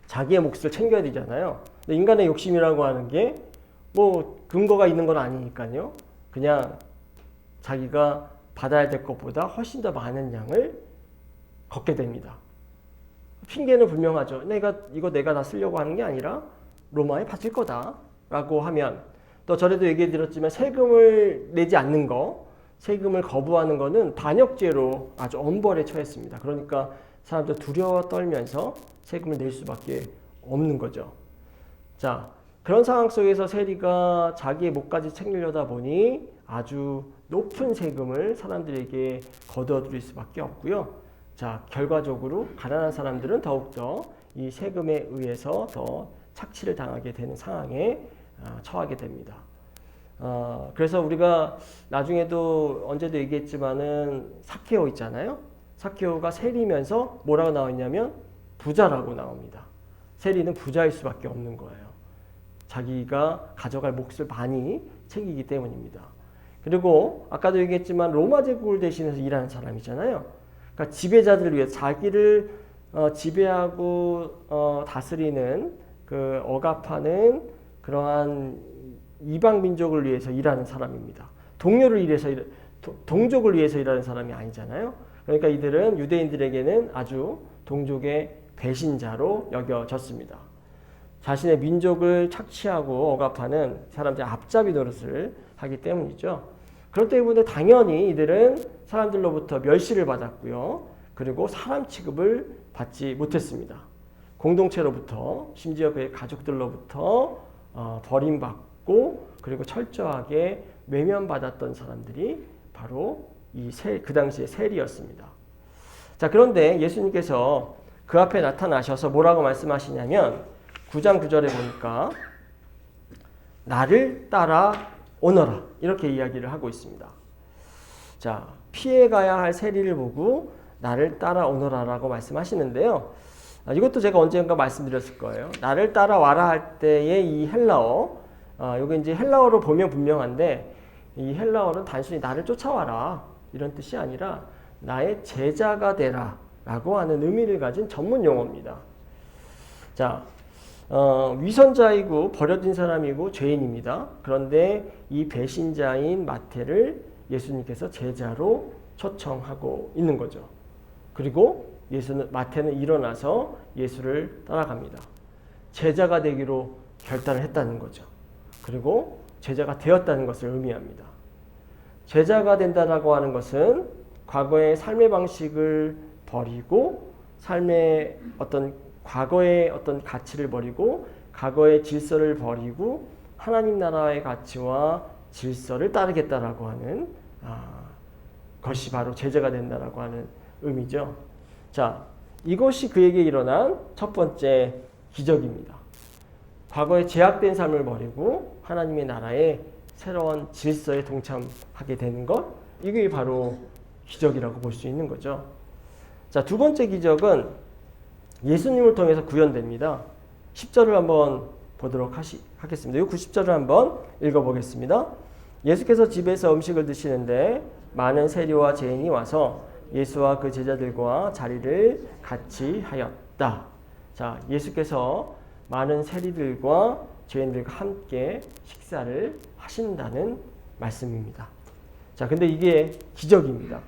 자기의 몫을 챙겨야 되잖아요. 근데 인간의 욕심이라고 하는 게 뭐 근거가 있는 건 아니니까요. 그냥 자기가 받아야 될 것보다 훨씬 더 많은 양을 걷게 됩니다. 핑계는 분명하죠. 이거 내가 다 쓰려고 하는 게 아니라 로마에 바칠 거다라고 하면, 또 전에도 얘기해 드렸지만 세금을 내지 않는 거, 세금을 거부하는 거는 반역죄로 아주 엄벌에 처했습니다. 그러니까 사람들 두려워 떨면서 세금을 낼 수밖에 없는 거죠. 자, 그런 상황 속에서 세리가 자기의 몫까지 챙기려다 보니 아주 높은 세금을 사람들에게 거둬들일 수밖에 없고요. 자, 결과적으로 가난한 사람들은 더욱더 이 세금에 의해서 더 착취를 당하게 되는 상황에 처하게 됩니다. 그래서 우리가 나중에도 언제도 얘기했지만은 사케오 있잖아요. 사케오가 세리면서 뭐라고 나와 있냐면 부자라고 나옵니다. 세리는 부자일 수밖에 없는 거예요. 자기가 가져갈 몫을 많이 챙기기 때문입니다. 그리고 아까도 얘기했지만 로마 제국을 대신해서 일하는 사람이잖아요. 그러니까 지배자들을 위해 자기를 지배하고 다스리는 그 억압하는 그러한 이방 민족을 위해서 일하는 사람입니다. 동족을 위해서 일하는 사람이 아니잖아요. 그러니까 이들은 유대인들에게는 아주 동족의 배신자로 여겨졌습니다. 자신의 민족을 착취하고 억압하는 사람들의 앞잡이 노릇을 하기 때문이죠. 그렇기 때문에 당연히 이들은 사람들로부터 멸시를 받았고요. 그리고 사람 취급을 받지 못했습니다. 공동체로부터 심지어 그의 가족들로부터 버림받고 그리고 철저하게 외면받았던 사람들이 바로 그 당시의 세리였습니다. 자, 그런데 예수님께서 그 앞에 나타나셔서 뭐라고 말씀하시냐면 9장 9절에 보니까 나를 따라오너라 이렇게 이야기를 하고 있습니다. 자, 피해가야 할 세리를 보고 나를 따라오너라라고 말씀하시는데요. 이것도 제가 언젠가 말씀드렸을 거예요. 나를 따라와라 할 때의 이 헬라어, 이게 이제 헬라어로 보면 분명한데 이 헬라어는 단순히 나를 쫓아와라 이런 뜻이 아니라 나의 제자가 되라 라고 하는 의미를 가진 전문 용어입니다. 자, 위선자이고 버려진 사람이고 죄인입니다. 그런데 이 배신자인 마태를 예수님께서 제자로 초청하고 있는 거죠. 그리고 마태는 일어나서 예수를 따라갑니다. 제자가 되기로 결단을 했다는 거죠. 그리고 제자가 되었다는 것을 의미합니다. 제자가 된다라고 하는 것은 과거의 삶의 방식을 버리고 과거의 어떤 가치를 버리고 과거의 질서를 버리고 하나님 나라의 가치와 질서를 따르겠다라고 하는 것이 바로 제자가 된다라고 하는 의미죠. 자, 이것이 그에게 일어난 첫 번째 기적입니다. 과거에 제약된 삶을 버리고 하나님의 나라의 새로운 질서에 동참하게 되는 것, 이게 바로 기적이라고 볼 수 있는 거죠. 자, 두 번째 기적은 예수님을 통해서 구현됩니다. 10절을 한번 보도록 하겠습니다. 이 90절을 한번 읽어보겠습니다. 예수께서 집에서 음식을 드시는데 많은 세리와 죄인이 와서 예수와 그 제자들과 자리를 같이 하였다. 자, 예수께서 많은 세리들과 죄인들과 함께 식사를 하신다는 말씀입니다. 자, 근데 이게 기적입니다.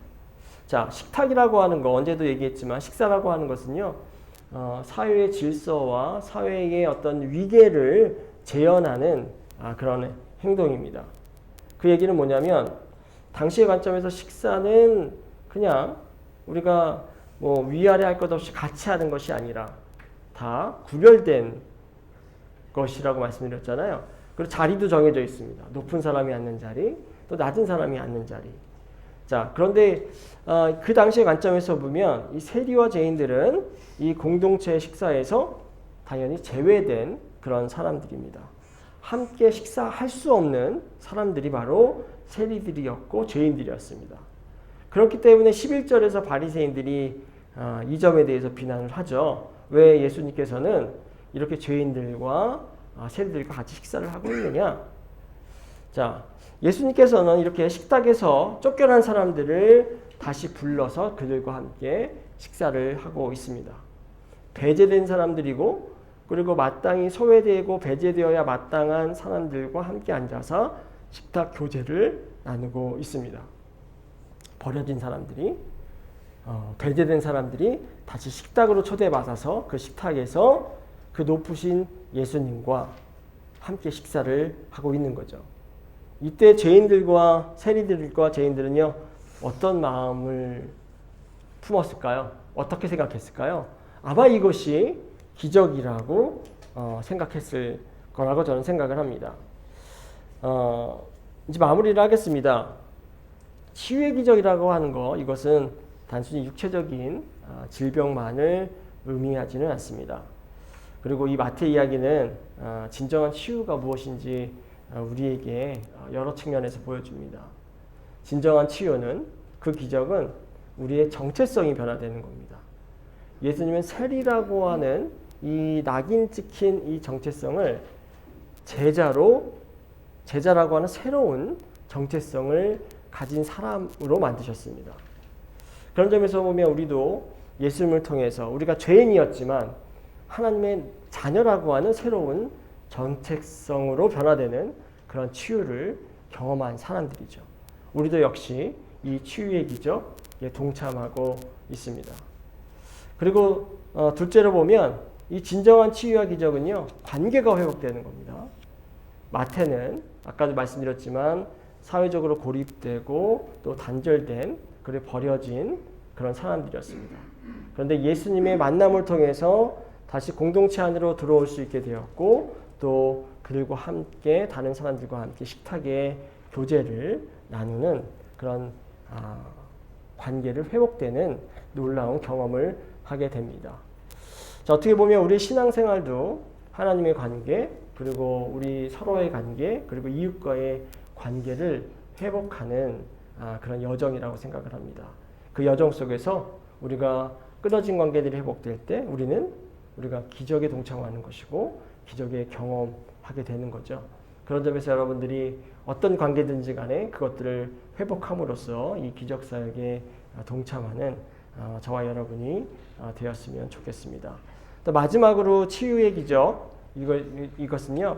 자, 식탁이라고 하는 거 언제도 얘기했지만 식사라고 하는 것은요, 사회의 질서와 사회의 어떤 위계를 재현하는 그런 행동입니다. 그 얘기는 뭐냐면 당시의 관점에서 식사는 그냥 우리가 뭐 위아래 할 것 없이 같이 하는 것이 아니라 다 구별된 것이라고 말씀드렸잖아요. 그리고 자리도 정해져 있습니다. 높은 사람이 앉는 자리, 또 낮은 사람이 앉는 자리. 자, 그런데 그 당시의 관점에서 보면 이 세리와 죄인들은 이 공동체 식사에서 당연히 제외된 그런 사람들입니다. 함께 식사할 수 없는 사람들이 바로 세리들이었고 죄인들이었습니다. 그렇기 때문에 11절에서 바리새인들이 이 점에 대해서 비난을 하죠. 왜 예수님께서는 이렇게 죄인들과 세리들과 같이 식사를 하고 있느냐? 자, 예수님께서는 이렇게 식탁에서 쫓겨난 사람들을 다시 불러서 그들과 함께 식사를 하고 있습니다. 배제된 사람들이고 그리고 마땅히 소외되고 배제되어야 마땅한 사람들과 함께 앉아서 식탁 교제를 나누고 있습니다. 버려진 사람들이 배제된 사람들이 다시 식탁으로 초대받아서 그 식탁에서 그 높으신 예수님과 함께 식사를 하고 있는 거죠. 이때 죄인들과 세리들과 죄인들은요, 어떤 마음을 품었을까요? 어떻게 생각했을까요? 아마 이것이 기적이라고 생각했을 거라고 저는 생각을 합니다. 이제 마무리를 하겠습니다. 치유의 기적이라고 하는 거, 이것은 단순히 육체적인 질병만을 의미하지는 않습니다. 그리고 이 마태 이야기는 진정한 치유가 무엇인지 우리에게 여러 측면에서 보여줍니다. 진정한 치유는, 그 기적은 우리의 정체성이 변화되는 겁니다. 예수님은 세리라고 하는 이 낙인 찍힌 이 정체성을 제자라고 하는 새로운 정체성을 가진 사람으로 만드셨습니다. 그런 점에서 보면 우리도 예수님을 통해서 우리가 죄인이었지만 하나님의 자녀라고 하는 새로운 정체성으로 변화되는 그런 치유를 경험한 사람들이죠. 우리도 역시 이 치유의 기적에 동참하고 있습니다. 그리고 둘째로 보면 이 진정한 치유와 기적은요, 관계가 회복되는 겁니다. 마태는 아까도 말씀드렸지만 사회적으로 고립되고 또 단절된, 그리고 버려진 그런 사람들이었습니다. 그런데 예수님의 만남을 통해서 다시 공동체 안으로 들어올 수 있게 되었고, 또 그리고 함께 다른 사람들과 함께 식탁의 교제를 나누는 그런 관계를 회복되는 놀라운 경험을 하게 됩니다. 자, 어떻게 보면 우리 신앙생활도 하나님의 관계, 그리고 우리 서로의 관계, 그리고 이웃과의 관계를 회복하는 그런 여정이라고 생각을 합니다. 그 여정 속에서 우리가 끊어진 관계들이 회복될 때 우리가 기적에 동참하는 것이고 기적에 경험하게 되는 거죠. 그런 점에서 여러분들이 어떤 관계든지 간에 그것들을 회복함으로써 이 기적 사역에 동참하는 저와 여러분이 되었으면 좋겠습니다. 또 마지막으로 치유의 기적, 이것은요,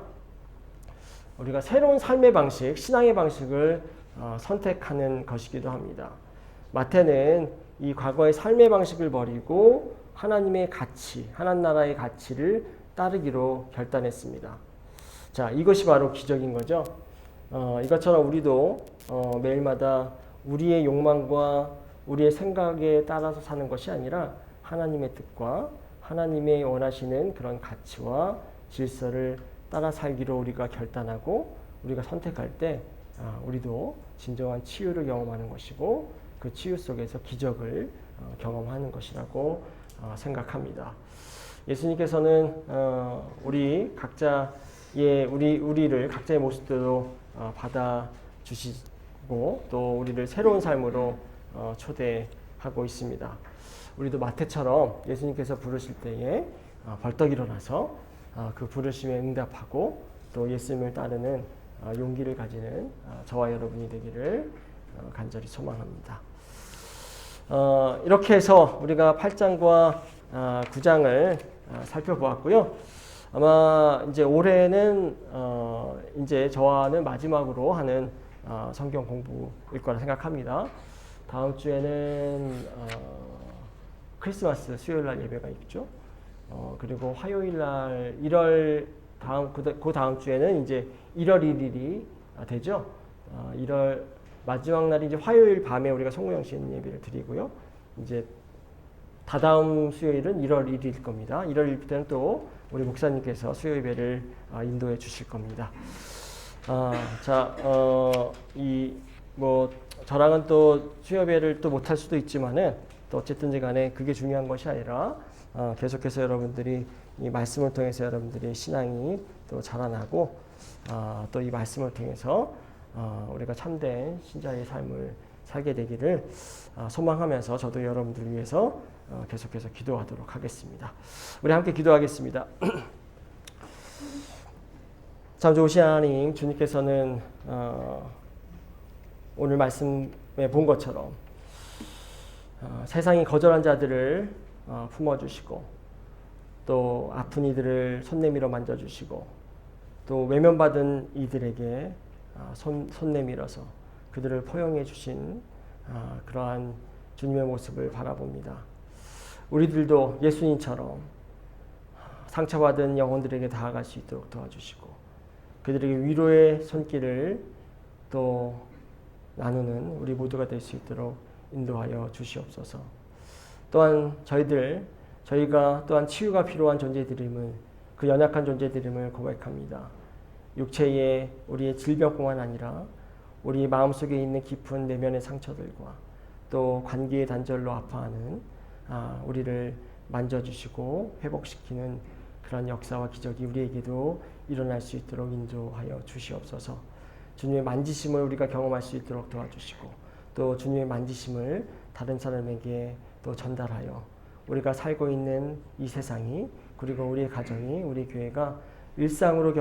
우리가 새로운 삶의 방식, 신앙의 방식을 선택하는 것이기도 합니다. 마태는 이 과거의 삶의 방식을 버리고 하나님의 가치, 하나님 나라의 가치를 따르기로 결단했습니다. 자, 이것이 바로 기적인 거죠. 이것처럼 우리도 매일마다 우리의 욕망과 우리의 생각에 따라서 사는 것이 아니라 하나님의 뜻과 하나님의 원하시는 그런 가치와 질서를 따라 살기로 우리가 결단하고 우리가 선택할 때 우리도 진정한 치유를 경험하는 것이고 그 치유 속에서 기적을 경험하는 것이라고 생각합니다. 예수님께서는 우리 각자의 우리를 각자의 모습대로 받아 주시고 또 우리를 새로운 삶으로 초대하고 있습니다. 우리도 마태처럼 예수님께서 부르실 때에 벌떡 일어나서 그 부르심에 응답하고 또 예수님을 따르는 용기를 가지는 저와 여러분이 되기를 간절히 소망합니다. 이렇게 해서 우리가 8장과 9장을 살펴보았고요. 아마 이제 올해는 이제 저와는 마지막으로 하는 성경 공부일 거라 생각합니다. 다음 주에는 크리스마스 수요일 날 예배가 있죠. 그리고 화요일 날 그 다음 주에는 이제 1월 1일이 되죠. 1월 마지막 날이 이제 화요일 밤에 우리가 성모영신 예배를 드리고요. 이제 다다음 수요일은 1월 1일일 겁니다. 1월 1일부터는 또 우리 목사님께서 수요 예배를 인도해 주실 겁니다. 저랑은 또 수요 예배를 또 못할 수도 있지만은 또 어쨌든지 간에 그게 중요한 것이 아니라 계속해서 여러분들이 이 말씀을 통해서 여러분들의 신앙이 또 자라나고 또 이 말씀을 통해서 우리가 참된 신자의 삶을 살게 되기를 소망하면서 저도 여러분들 위해서 계속해서 기도하도록 하겠습니다. 우리 함께 기도하겠습니다. 참 좋으신 하나님, 주님께서는 오늘 말씀에 본 것처럼 세상이 거절한 자들을 품어주시고 또 아픈 이들을 손 내밀어 만져주시고 또 외면받은 이들에게 손 내밀어서 그들을 포용해 주신 그러한 주님의 모습을 바라봅니다. 우리들도 예수님처럼 상처받은 영혼들에게 다가갈 수 있도록 도와주시고 그들에게 위로의 손길을 또 나누는 우리 모두가 될 수 있도록 인도하여 주시옵소서. 또한 저희가 또한 치유가 필요한 존재들임을, 그 연약한 존재들임을 고백합니다. 육체의 우리의 질병뿐만 아니라 우리 마음속에 있는 깊은 내면의 상처들과 또 관계의 단절로 아파하는 우리를 만져주시고 회복시키는 그런 역사와 기적이 우리에게도 일어날 수 있도록 인도하여 주시옵소서. 주님의 만지심을 우리가 경험할 수 있도록 도와주시고 또 주님의 만지심을 다른 사람에게 또 전달하여 우리가 살고 있는 이 세상이 그리고 우리의 가정이 우리 교회가 일상으로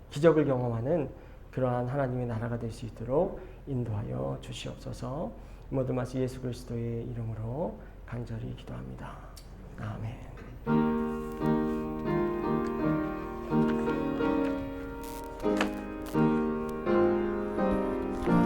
기적을 경험하는 그러한 하나님의 나라가 될 수 있도록 인도하여 주시옵소서. 모든 말씀 예수 그리스도의 이름으로 간절히 기도합니다. 아멘.